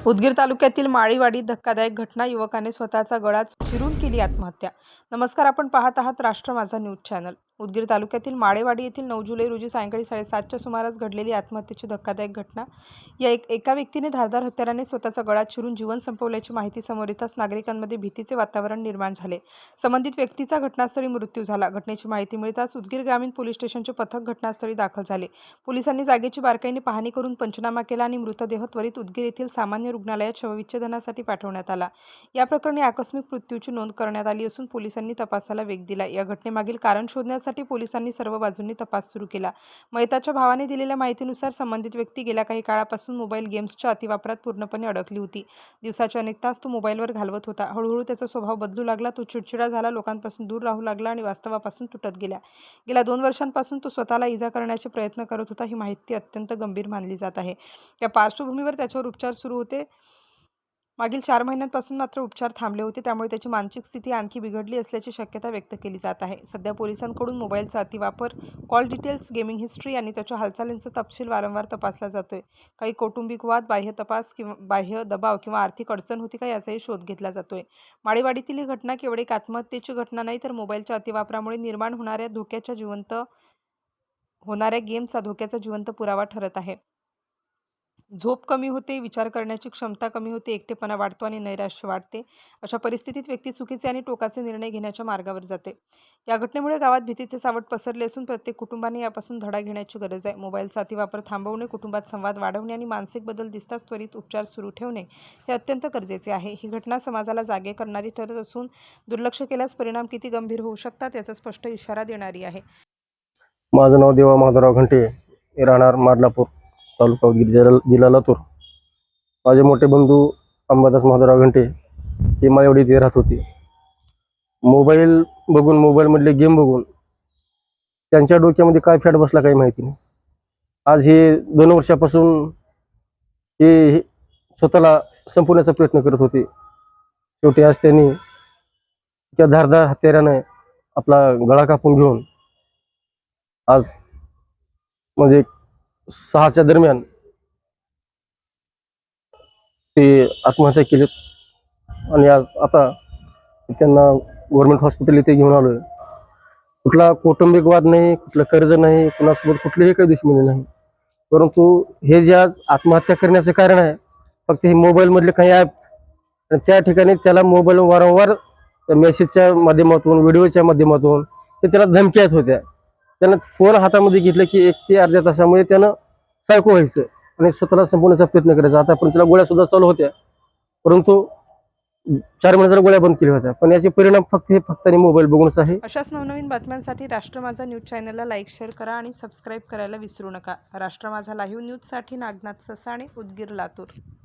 उदगीर तालुक्यातील माळीवाडीत धक्कादायक घटना. युवकाने स्वतःचा गळा चिरून केली आत्महत्या. नमस्कार, आपण पाहत आहात राष्ट्र माझा न्यूज चॅनल. उदगीर तालुक्यातील माळेवाडी येथील 9 जुलै रोजी सायंकाळी 7:30च्या सुमारास घडलेली आत्महत्येची धक्कादायक घटना. एका व्यक्तीने धारदार हत्याराने स्वतःचा गळा चिरून जीवन संपवल्याची माहिती समोर येताच नागरिकांमध्ये भीतीचे वातावरण निर्माण झाले. संबंधित व्यक्तीचा घटनास्थळी मृत्यू झाला. घटनेची माहिती मिळताच उदगीर ग्रामीण पोलीस स्टेशनचे पथक घटनास्थळी दाखल झाले. पोलिसांनी जागेची बारकाईने पाहणी करून पंचनामा केला आणि मृतदेह त्वरित उदगीर येथील सामान्य रुग्णालयात शवविच्छेदनासाठी पाठवण्यात आला. या प्रकरणी आकस्मिक मृत्यूची नोंद करण्यात आली असून पोलिसांनी तपासाला वेग दिला. या घटनेमागील कारण शोधण्यासाठी पोलिसांनी सर्व बाजूंनी तपास सुरू केला. मयताच्या भावाने दिलेल्या माहितीनुसार संबंधित व्यक्ती गेल्या काही काळापासून मोबाईल गेम्सच्या अतिवापरात पूर्णपणे अडकली होती. दिवसाचे अनेक तास तो मोबाईलवर घालवत होता. हळूहळू त्याचा स्वभाव बदलू लागला. तो चिडचिडा झाला, लोकांपासून दूर राहू लागला आणि वास्तवापासून तुटत गेला. गेल्या 2 वर्षांपासून तो स्वतःला इजा करण्याचे प्रयत्न करत होता. ही माहिती अत्यंत गंभीर मानली जात आहे. या पार्श्वभूमीवर त्याच्यावर उपचार सुरू होते. मागील 4 महिन्यांपासून मात्र उपचार थांबले होते. त्यामुळे त्याची मानसिक स्थिती आणखी बिघडली असल्याची शक्यता व्यक्त केली जात आहे. सध्या पोलिसांकडून मोबाईलचा अतिवापर, कॉल डिटेल्स, गेमिंग हिस्ट्री आणि त्याच्या हालचालींचा तपशील वारंवार तपासला जातोय. काही कौटुंबिक वाद, बाह्य तपास किंवा बाह्य दबाव किंवा आर्थिक अडचण होती का याचाही शोध घेतला जातोय. माळीवाडीतील ही घटना केवळ एक आत्महत्येची घटना नाही, तर मोबाईलच्या अतिवापरामुळे निर्माण होणाऱ्या गेमचा धोक्याचा जिवंत पुरावा ठरत आहे. झोप कमी होते, विचार करण्याची क्षमता कमी होते, एकटेपणा वाढतो आणि नैराश्य वाढते. अशा परिस्थितीत व्यक्ती चुकीचे आणि टोकाचे निर्णय घेण्याच्या मार्गावर जाते. या घटनेमुळे गावात भीतीचे सावट पसरले असून प्रत्येक कुटुंबाने यापासून धडा घेण्याची गरज आहे. मोबाईलचा अतिवापर थांबवणे, कुटुंबात संवाद वाढवणे आणि मानसिक बदल दिसताच त्वरित उपचार सुरू ठेवणे हे अत्यंत गरजेचे आहे. ही घटना समाजाला जागे करणारी ठरत असून दुर्लक्ष केल्यास परिणाम किती गंभीर होऊ शकतात याचा स्पष्ट इशारा देणारी आहे. माझं नाव देवा माधवराव घंटे, राहणार माडलापूर, तालुका उदगीर, जिल्हा लातूर. माझे मोठे बंधू अंबादास माधवराव घंटे हे माळेवाडी इथे राहत होते. मोबाईल बघून, मोबाईलमधले गेम बघून त्यांच्या डोक्यामध्ये काय फॅट बसला काही माहिती नाही. आज हे 2 वर्षापासून हे स्वतःला संपवण्याचा प्रयत्न करत होते. शेवटी आज त्यांनी त्या धारदार हत्याराने आपला गळा कापून घेऊन आज म्हणजे 6च्या दरम्यान ते आत्महत्या केली. आणि आज आता त्यांना गव्हर्नमेंट हॉस्पिटल इथे घेऊन आलोय. कुठला कौटुंबिक वाद नाही, कुठलं कर्ज नाही, कुणासोबत कुठलीही काही दुश्मनी नाही. परंतु हे जे आज आत्महत्या करण्याचं कारण आहे फक्त हे मोबाईल मधले काही ॲप, आणि त्या ठिकाणी त्याला मोबाईल वारंवार मेसेजच्या माध्यमातून, व्हिडिओच्या माध्यमातून ते त्याला धमक्या येत होत्या. त्यानं फोन हातामध्ये घेतलं की 1 ते अर्ध्या तासामध्ये त्यानं सायको व्हायचं आणि स्वतःला संपवण्याचा प्रयत्न करायचा. आता पण त्याला गोळ्या सुद्धा चालू होत्या, परंतु 4 महिन्याच्या गोळ्या बंद केल्या होत्या. पण याचे परिणाम फक्त आणि मोबाईल बघूनच आहे. अशाच नवनवीन बातम्यांसाठी राष्ट्र माझा न्यूज चॅनलला लाईक, शेअर करा आणि सबस्क्राईब करायला विसरू नका. राष्ट्र माझा लाईव्ह न्यूजसाठी नागनाथ ससाणे, उदगीर, लातूर.